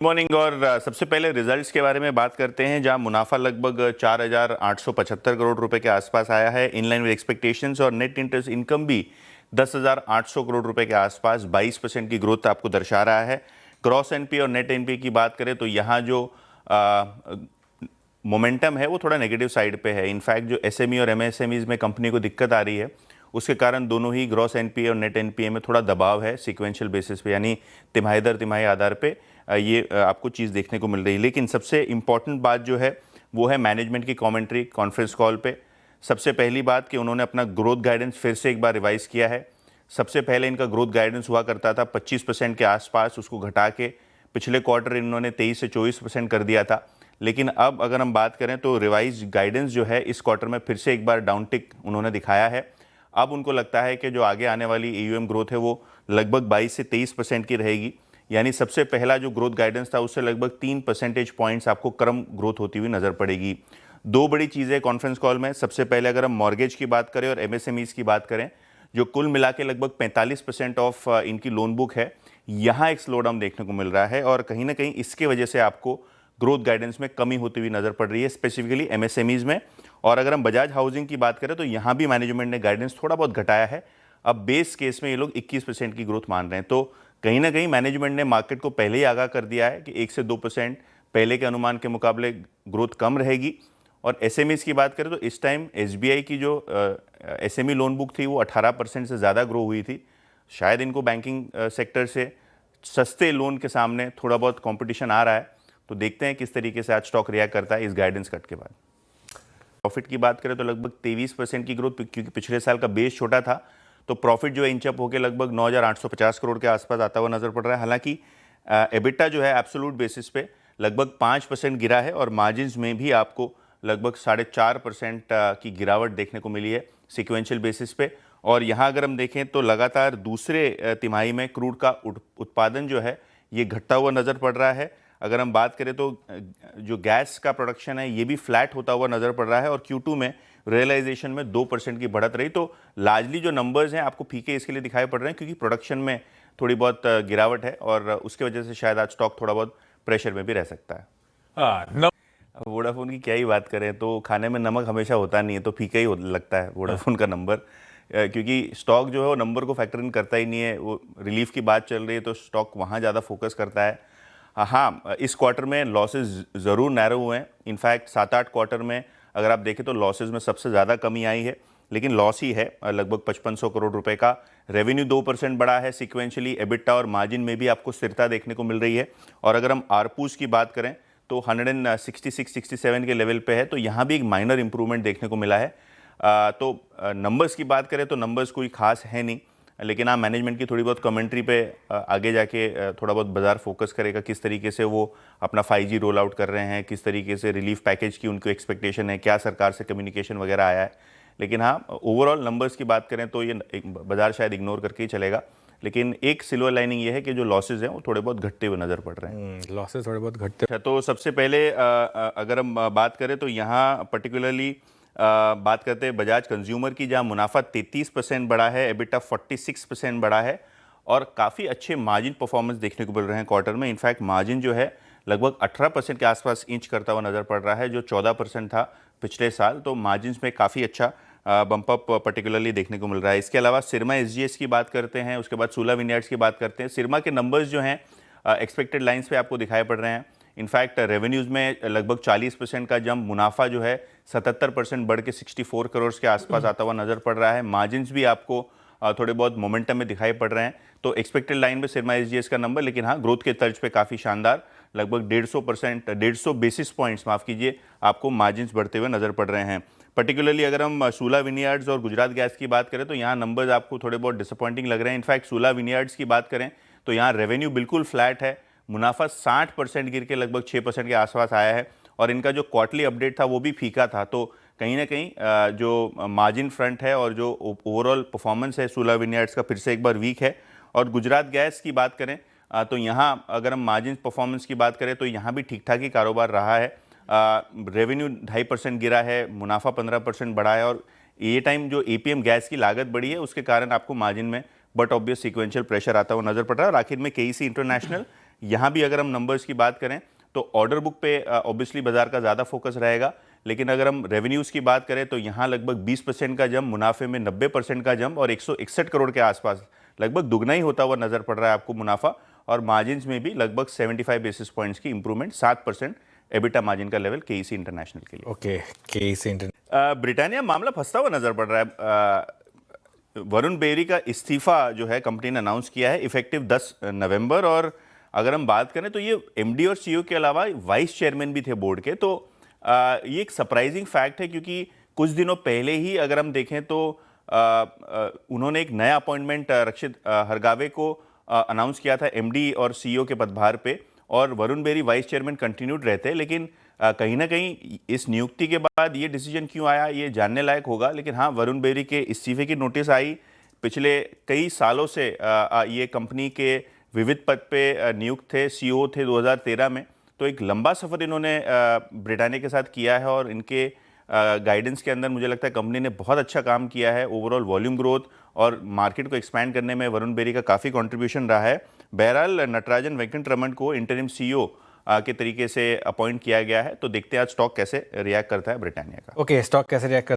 Morning. और सबसे पहले रिजल्ट्स के बारे में बात करते हैं, जहां मुनाफा लगभग 4,875 करोड़ रुपए के आसपास आया है, इन लाइन विद एक्सपेक्टेशंस। और नेट इंटरेस्ट इनकम भी 10,800 करोड़ रुपए के आसपास 22% की ग्रोथ आपको दर्शा रहा है। क्रॉस एनपीए और नेट एनपीए की बात करें तो यहाँ जो मोमेंटम है वो थोड़ा नेगेटिव साइड पे है। इनफैक्ट जो एसएमई और एमएसएमईज में कंपनी को दिक्कत आ रही है, उसके कारण दोनों ही ग्रॉस एनपीए और नेट एनपीए में थोड़ा दबाव है सीक्वेंशियल बेसिस पे, यानी तिमाही दर तिमाही आधार पे ये आपको चीज़ देखने को मिल रही है। लेकिन सबसे इम्पॉर्टेंट बात जो है वो है मैनेजमेंट की कमेंट्री कॉन्फ्रेंस कॉल पे। सबसे पहली बात कि उन्होंने अपना ग्रोथ गाइडेंस फिर से एक बार रिवाइज किया है। सबसे पहले इनका ग्रोथ गाइडेंस हुआ करता था 25% के आसपास, उसको घटा के पिछले क्वार्टर इन्होंने 23 से 24% कर दिया था। लेकिन अब अगर हम बात करें तो रिवाइज गाइडेंस जो है इस क्वार्टर में फिर से एक बार डाउन टिक उन्होंने दिखाया है। अब उनको लगता है कि जो आगे आने वाली एयूएम ग्रोथ है वो लगभग 22 से 23% की रहेगी, यानी सबसे पहला जो ग्रोथ गाइडेंस था उससे लगभग 3 परसेंटेज पॉइंट्स आपको कम ग्रोथ होती हुई नजर पड़ेगी। दो बड़ी चीज़ें कॉन्फ्रेंस कॉल में, सबसे पहले अगर हम मॉर्गेज की बात करें और एमएसएमईज की बात करें, जो कुल मिला के लगभग 45% ऑफ इनकी लोन बुक है, यहाँ एक स्लो डाउन देखने को मिल रहा है और कहीं ना कहीं इसके वजह से आपको ग्रोथ गाइडेंस में कमी होती हुई नजर पड़ रही है, स्पेसिफिकली एमएसएमईज में। और अगर हम बजाज हाउसिंग की बात करें तो यहाँ भी मैनेजमेंट ने गाइडेंस थोड़ा बहुत घटाया है। अब बेस केस में ये लोग 21% की ग्रोथ मान रहे हैं, तो कहीं ना कहीं मैनेजमेंट ने मार्केट को पहले ही आगाह कर दिया है कि 1 से 2% पहले के अनुमान के मुकाबले ग्रोथ कम रहेगी। और एसएमईज की बात करें तो इस टाइम एसबीआई की जो एसएमई लोन बुक थी वो 18% से ज़्यादा ग्रो हुई थी। शायद इनको बैंकिंग सेक्टर से सस्ते लोन के सामने थोड़ा बहुत कंपटीशन आ रहा है, तो देखते हैं किस तरीके से आज स्टॉक रिएक्ट करता है इस गाइडेंस कट के बाद। प्रॉफिट की बात करें तो लगभग 23% की ग्रोथ, क्योंकि पिछले साल का बेस छोटा था तो प्रॉफिट जो है इंचअप होकर लगभग 9,850 करोड़ के आसपास आता हुआ नजर पड़ रहा है। हालांकि एबिटा जो है एब्सोल्यूट बेसिस पे लगभग 5% गिरा है और मार्जिन्स में भी आपको लगभग 4.5% की गिरावट देखने को मिली है सिक्वेंशियल बेसिस पे। और यहाँ अगर हम देखें तो लगातार दूसरे तिमाही में क्रूड का उत्पादन जो है ये घटता हुआ नज़र पड़ रहा है। अगर हम बात करें तो जो गैस का प्रोडक्शन है ये भी फ्लैट होता हुआ नज़र पड़ रहा है और Q2 में रियलाइजेशन में 2% की बढ़त रही। तो लार्जली जो नंबर्स हैं आपको फीके इसके लिए दिखाई पड़ रहे हैं क्योंकि प्रोडक्शन में थोड़ी बहुत गिरावट है और उसके वजह से शायद आज स्टॉक थोड़ा बहुत प्रेशर में भी रह सकता है। वोडाफोन की क्या ही बात करें, तो खाने में नमक हमेशा होता नहीं है, तो फीका ही लगता है वोडाफोन का नंबर, क्योंकि स्टॉक जो है वो नंबर को फैक्टर इन करता ही नहीं है। वो रिलीफ की बात चल रही है तो स्टॉक वहाँ ज़्यादा फोकस करता है। हाँ, इस क्वार्टर में लॉसेज ज़रूर नैरो हुए हैं। इनफैक्ट 7-8 क्वार्टर में अगर आप देखें तो लॉसेज में सबसे ज़्यादा कमी आई है, लेकिन लॉस ही है लगभग 5500 करोड़ रुपए का। रेवेन्यू 2% बढ़ा है सिक्वेंशली, एबिटा और मार्जिन में भी आपको स्थिरता देखने को मिल रही है। और अगर हम आरपूस की बात करें तो 166-67 के लेवल पे है, तो यहाँ भी एक माइनर इंप्रूवमेंट देखने को मिला है। तो नंबर्स की बात करें तो नंबर्स कोई खास है नहीं, लेकिन हाँ मैनेजमेंट की थोड़ी बहुत कमेंट्री पे आगे जाके थोड़ा बहुत बाजार फोकस करेगा, किस तरीके से वो अपना 5G रोल आउट कर रहे हैं, किस तरीके से रिलीफ पैकेज की उनको एक्सपेक्टेशन है, क्या सरकार से कम्युनिकेशन वगैरह आया है। लेकिन हाँ ओवरऑल नंबर्स की बात करें तो ये बाजार शायद इग्नोर करके ही चलेगा। लेकिन एक सिल्वर लाइनिंग ये है कि जो लॉसेज हैं वो थोड़े बहुत घटते हुए नज़र पड़ रहे हैं। लॉसेज थोड़े बहुत घटते। तो सबसे पहले अगर हम बात करें तो यहाँ पर्टिकुलरली बात करते हैं बजाज कंज्यूमर की, जहाँ मुनाफा 33% बढ़ा है, एबिटा 46% बढ़ा है और काफ़ी अच्छे मार्जिन परफॉर्मेंस देखने को मिल रहे हैं क्वार्टर में। इनफैक्ट मार्जिन जो है लगभग 18% के आसपास इंच करता हुआ नज़र पड़ रहा है, जो 14% था पिछले साल। तो मार्जिन में काफ़ी अच्छा बम्प अप पर्टिकुलरली देखने को मिल रहा है। इसके अलावा सिरमा एसजीएस की बात करते हैं, उसके बाद सूला विनयार्ड्स की बात करते हैं। सिरमा के नंबर्स जो हैं एक्सपेक्टेड लाइंस पे आपको दिखाई पड़ रहे हैं। इनफैक्ट रेवेन्यूज़ में लगभग 40% का जंप, मुनाफा जो है 77% बढ़ के 64 करोड़ के आसपास आता हुआ नज़र पड़ रहा है। मार्जिन्स भी आपको थोड़े बहुत मोमेंटम में दिखाई पड़ रहे हैं। तो एक्सपेक्टेड लाइन में सिरमा एसजीएस का नंबर, लेकिन हाँ ग्रोथ के तर्ज पे काफ़ी शानदार लगभग 150 बेसिस पॉइंट्स माफ़ कीजिए आपको मार्जिन्स बढ़ते हुए नज़र पड़ रहे हैं। पर्टिकुलरली अगर हम सूला विनयार्ड्स और गुजरात गैस की बात करें तो यहाँ नंबर्स आपको थोड़े बहुत डिसअपॉइंटिंग लग रहे हैं। इनफैक्ट सूला विनयार्ड्स की बात करें तो यहाँ रेवेन्यू बिल्कुल फ्लैट है, मुनाफा 60% गिर के लगभग 6% के आसपास आया है और इनका जो क्वार्टरली अपडेट था वो भी फीका था। तो कहीं ना कहीं जो मार्जिन फ्रंट है और जो ओवरऑल परफॉर्मेंस है सूला विनयार्ड्स का फिर से एक बार वीक है। और गुजरात गैस की बात करें तो यहाँ अगर हम मार्जिन परफॉर्मेंस की बात करें तो यहाँ भी ठीक ठाक ही कारोबार रहा है। रेवेन्यू 2.5% गिरा है, मुनाफा 15% बढ़ा है और ये टाइम जो एपीएम गैस की लागत बढ़ी है उसके कारण आपको मार्जिन में बट ऑब्वियस सीक्वेंशियल प्रेशर आता हुआ नजर पड़ रहा है। और आखिर में केईसी इंटरनेशनल यहाँ भी अगर हम नंबर्स की बात करें तो ऑर्डर बुक पे ऑब्वियसली बाजार का ज़्यादा फोकस रहेगा, लेकिन अगर हम रेवेन्यूज़ की बात करें तो यहाँ लगभग 20% का जंप, मुनाफे में 90% का जंप और 161 करोड़ के आसपास लगभग दुगना ही होता हुआ नजर पड़ रहा है आपको मुनाफा, और मार्जिन्स में भी लगभग 75 बेसिस पॉइंट्स की इंप्रूवमेंट, 7% एबिटा मार्जिन का लेवल केईसी इंटरनेशनल के लिए। Okay, KEC international. ब्रिटानिया मामला फंसता हुआ नजर पड़ रहा है। वरुण बेरी का इस्तीफा जो है कंपनी ने अनाउंस किया है इफेक्टिव 10 नवंबर, और अगर हम बात करें तो ये एमडी और सीईओ के अलावा वाइस चेयरमैन भी थे बोर्ड के, तो ये एक सरप्राइजिंग फैक्ट है क्योंकि कुछ दिनों पहले ही अगर हम देखें तो उन्होंने एक नया अपॉइंटमेंट रक्षित हरगावे को अनाउंस किया था एमडी और सीईओ के पदभार पे, और Varun Berry vice chairman continued रहते, लेकिन कहीं ना कहीं इस नियुक्ति के बाद ये डिसीजन क्यों आया ये जानने लायक होगा। लेकिन हाँ, वरुण बेरी के इस्तीफे की नोटिस आई, पिछले कई सालों से ये कंपनी के विविध पद पे नियुक्त थे, सीईओ थे 2013 में, तो एक लंबा सफ़र इन्होंने ब्रिटानिया के साथ किया है और इनके गाइडेंस के अंदर मुझे लगता है कंपनी ने बहुत अच्छा काम किया है। ओवरऑल वॉल्यूम ग्रोथ और मार्केट को एक्सपैंड करने में वरुण बेरी का काफ़ी कंट्रीब्यूशन रहा है। बहरहाल नटराजन वेंकटरमण को इंटरिम सीईओ के तरीके से अपॉइंट किया गया है, तो देखते हैं आज स्टॉक कैसे रिएक्ट करता है ब्रिटानिया का। ओके, स्टॉक कैसे रिएक्ट